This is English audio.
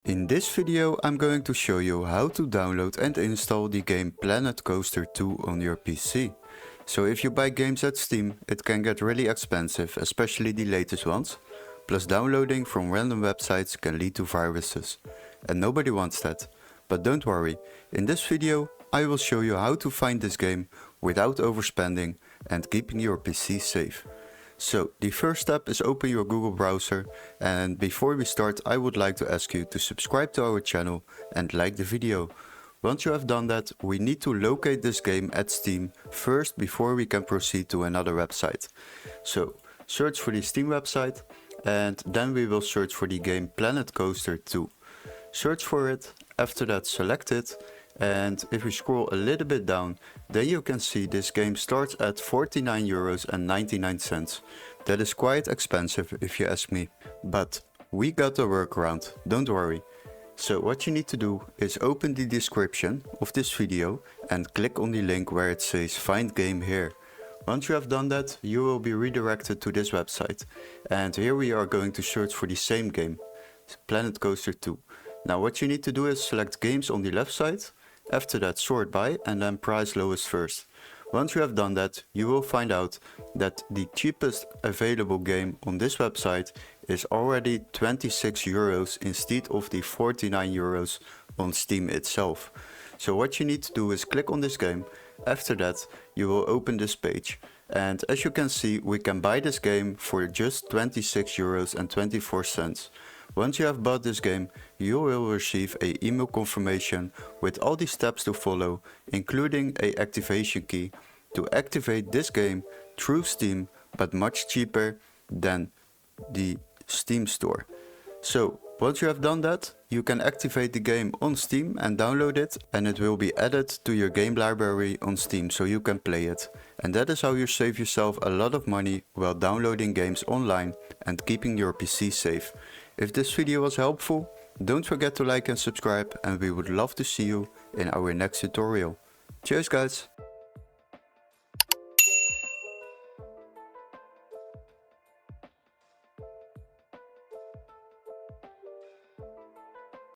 In this video I'm going to show you how to download and install the game Planet Coaster 2 on your PC. So if you buy games at Steam, it can get really expensive, especially the latest ones. Plus downloading from random websites can lead to viruses. And nobody wants that. But don't worry, in this video I will show you how to find this game without overspending and keeping your PC safe. So the first step is open your Google browser, and before we start I would like to ask you to subscribe to our channel and like the video. Once you have done that, we need to locate this game at Steam first before we can proceed to another website. So search for the Steam website and then we will search for the game Planet Coaster 2. Search for it, after that select it, and if we scroll a little bit down, then you can see this game starts at €49.99. That is quite expensive if you ask me, but we got a workaround, don't worry. So what you need to do is open the description of this video and click on the link where it says find game here. Once you have done that, you will be redirected to this website, and here we are going to search for the same game, Planet Coaster 2. Now what you need to do is select games on the left side. After that sort by and then price lowest first. Once you have done that, you will find out that the cheapest available game on this website is already €26 instead of the €49 on Steam itself. So what you need to do is click on this game. After that you will open this page, and as you can see we can buy this game for just €26.24. Once you have bought this game, you will receive an email confirmation with all the steps to follow, including an activation key to activate this game through Steam, but much cheaper than the Steam store. So once you have done that, you can activate the game on Steam and download it, and it will be added to your game library on Steam so you can play it. And that is how you save yourself a lot of money while downloading games online and keeping your PC safe. If this video was helpful, don't forget to like and subscribe, and we would love to see you in our next tutorial. Cheers guys!